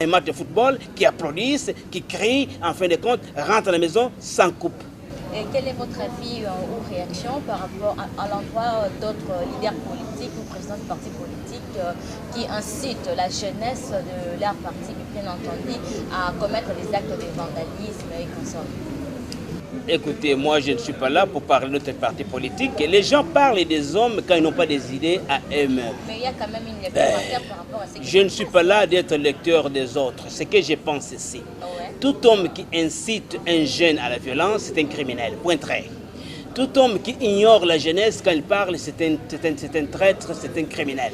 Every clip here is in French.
un match de football, qui applaudissent, qui crient, en fin de compte, rentrent à la maison sans coupe. Et quel est votre avis ou réaction par rapport à l'endroit d'autres leaders politiques ou présidents de partis politiques qui incitent la jeunesse de leur parti, bien entendu, à commettre des actes de vandalisme et consorts? Écoutez, moi je ne suis pas là pour parler de notre parti politique. Les gens parlent des hommes quand ils n'ont pas des idées à eux-mêmes. Mais il y a quand même une commentaire par rapport à ce qui Je ne suis pas là d'être lecteur des autres. Ce que je pense ici. Ouais. Tout homme qui incite un jeune à la violence, c'est un criminel. Point très. Tout homme qui ignore la jeunesse quand il parle, c'est un traître, c'est un criminel.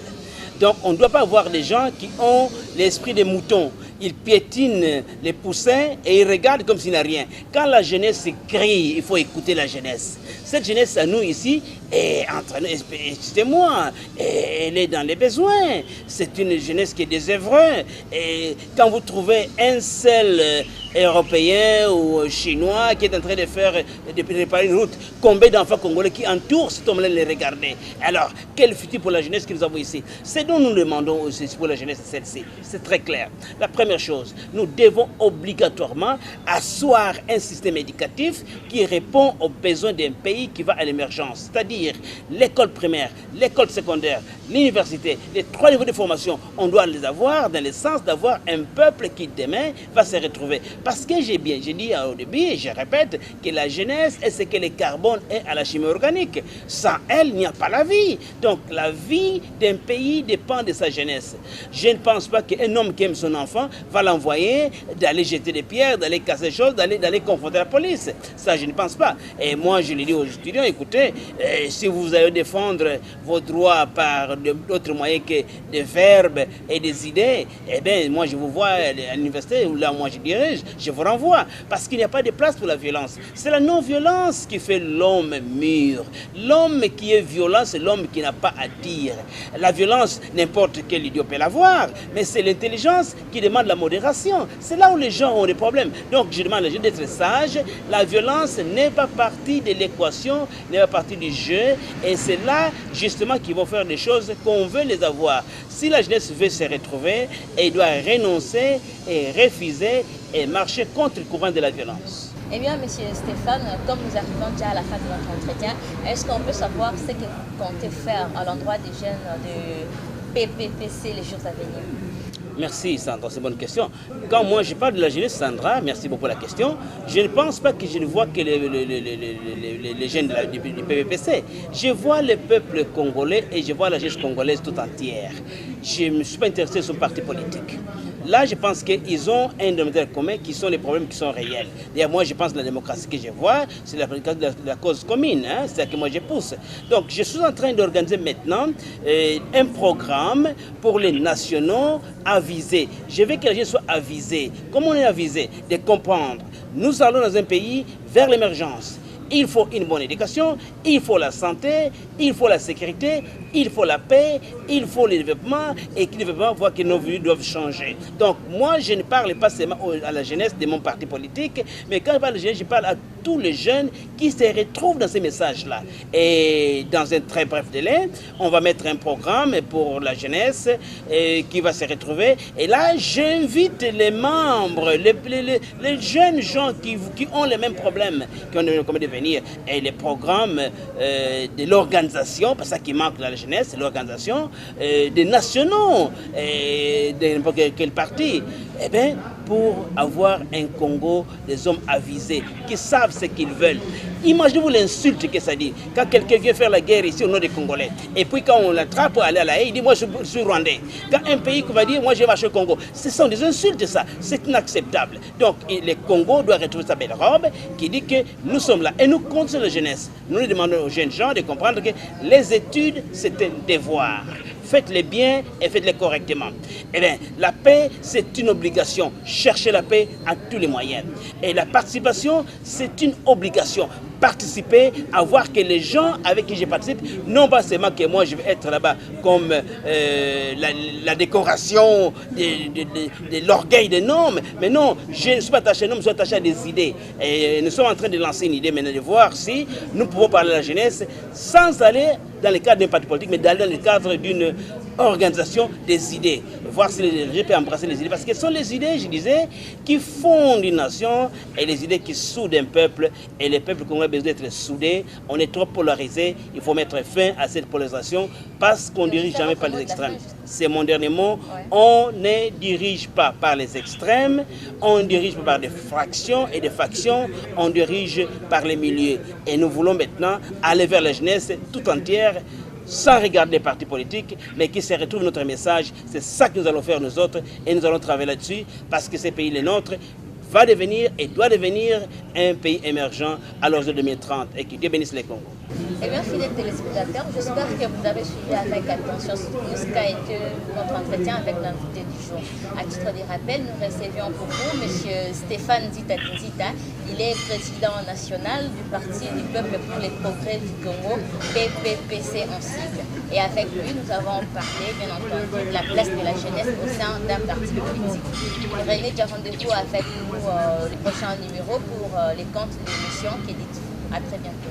Donc on ne doit pas avoir des gens qui ont l'esprit des moutons. Ils piétinent les poussins et ils regardent comme s'il n'y a rien. Quand la jeunesse crie, il faut écouter la jeunesse. Cette jeunesse à nous ici est en train de, excusez-moi, elle est dans les besoins. C'est une jeunesse qui est désœuvrée. Et quand vous trouvez un seul Européen ou Chinois qui est en train de préparer une route, combien d'enfants congolais qui entourent cet homme-là les regarder? Alors, quel futur pour la jeunesse que nous avons ici? C'est dont nous demandons aussi pour la jeunesse celle-ci. C'est très clair. La première chose, nous devons obligatoirement asseoir un système éducatif qui répond aux besoins d'un pays qui va à l'émergence. C'est-à-dire l'école primaire, l'école secondaire, l'université, les 3 niveaux de formation, on doit les avoir dans le sens d'avoir un peuple qui demain va se retrouver. Parce que j'ai dit au début et je répète que la jeunesse est ce que le carbone est à la chimie organique. Sans elle, il n'y a pas la vie. Donc la vie d'un pays dépend de sa jeunesse. Je ne pense pas qu'un homme qui aime son enfant va l'envoyer d'aller jeter des pierres, d'aller casser des choses, d'aller confronter la police. Ça, je ne pense pas. Et moi, je le dis aux étudiants, écoutez, si vous allez défendre vos droits par d'autres moyens que des verbes et des idées, eh bien, moi, je vous vois à l'université, où là, moi, je dirige, je vous renvoie. Parce qu'il n'y a pas de place pour la violence. C'est la non-violence qui fait l'homme mûr. L'homme qui est violent, c'est l'homme qui n'a pas à dire. La violence, n'importe quel idiot peut l'avoir, mais c'est l'intelligence qui demande la modération. C'est là où les gens ont des problèmes. Donc, je demande aux gens d'être sages. La violence n'est pas partie de l'équation, n'est pas partie du jeu. Et c'est là, justement, qu'ils vont faire des choses qu'on veut les avoir. Si la jeunesse veut se retrouver, elle doit renoncer et refuser et marcher contre le courant de la violence. Eh bien, M. Stéphane, comme nous arrivons déjà à la fin de notre entretien, est-ce qu'on peut savoir ce que vous comptez faire à l'endroit des jeunes de PPPC les jours à venir? Merci Sandra, c'est une bonne question. Quand moi je parle de la jeunesse, Sandra, merci beaucoup pour la question, je ne pense pas que je ne vois que les jeunes du PPPC. Je vois le peuple congolais et je vois la jeunesse congolaise tout entière. Je ne me suis pas intéressé sur le parti politique. Là, je pense qu'ils ont un dénominateur commun qui sont les problèmes qui sont réels. D'ailleurs, moi, je pense que la démocratie que je vois, c'est la cause commune. Hein? C'est ça que moi, je pousse. Donc, je suis en train d'organiser maintenant un programme pour les nationaux avisés. Je veux que les gens soient avisés. Comment on est avisé? De comprendre. Nous allons dans un pays vers l'émergence. Il faut une bonne éducation, il faut la santé, il faut la sécurité, il faut la paix, il faut le développement et que le développement voit que nos vies doivent changer. Donc moi, je ne parle pas seulement à la jeunesse de mon parti politique, mais quand je parle de jeunesse, je parle à tous les jeunes qui se retrouvent dans ces messages-là. Et dans un très bref délai, on va mettre un programme pour la jeunesse qui va se retrouver. Et là, j'invite les membres, les jeunes gens qui ont les mêmes problèmes, qui ont les mêmes problèmes de venir. Et les programmes de l'organisation, parce que ça qui manque dans la jeunesse, c'est l'organisation des nationaux, de n'importe quel parti. Eh bien, pour avoir un Congo des hommes avisés, qui savent ce qu'ils veulent. Imaginez-vous l'insulte que ça dit. Quand quelqu'un vient faire la guerre ici au nom des Congolais, et puis quand on l'attrape pour aller à la haie, il dit moi je suis rwandais. Quand un pays qui va dire moi je vais marcher au Congo, ce sont des insultes ça, c'est inacceptable. Donc le Congo doit retrouver sa belle robe qui dit que nous sommes là et nous comptons sur la jeunesse. Nous demandons aux jeunes gens de comprendre que les études c'est un devoir. Faites-les bien et faites-les correctement. Eh bien, la paix, c'est une obligation. Cherchez la paix à tous les moyens. Et la participation, c'est une obligation. Participer, à voir que les gens avec qui je participe, non pas seulement que moi je vais être là-bas comme la décoration de l'orgueil des noms, mais non, je ne suis pas attaché à un homme, je suis attaché à des idées. Et nous sommes en train de lancer une idée maintenant de voir si nous pouvons parler à la jeunesse sans aller dans le cadre d'un parti politique, mais d'aller dans le cadre d'une organisation des idées, voir si les gens peuvent embrasser les idées, parce que ce sont les idées, je disais, qui fondent une nation et les idées qui soudent un peuple, et les peuples congolais ont besoin d'être soudés. On est trop polarisés, il faut mettre fin à cette polarisation parce qu'on ne dirige jamais par les extrêmes. C'est mon dernier mot, on ne dirige pas par les extrêmes, on dirige pas par des fractions et des factions, on dirige par les milieux. Et nous voulons maintenant aller vers la jeunesse tout entière, sans regarder les partis politiques, mais qui se retrouvent notre message. C'est ça que nous allons faire nous autres et nous allons travailler là-dessus parce que ce pays, le nôtre, va devenir et doit devenir un pays émergent à l'horizon 2030 et que Dieu bénisse les Congos. Eh bien, fidèles téléspectateurs, j'espère que vous avez suivi avec attention ce qu'a été notre entretien avec l'invité du jour. À titre de rappel, nous recevions pour vous M. Stéphane Nzita Nzita. Il est président national du Parti du Peuple pour les Progrès du Congo, PPPC en sigle. Et avec lui, nous avons parlé, bien entendu, de la place de la jeunesse au sein d'un parti politique. René, j'ai rendez-vous avec nous le prochain numéro pour les comptes de l'émission qui est dit. À très bientôt.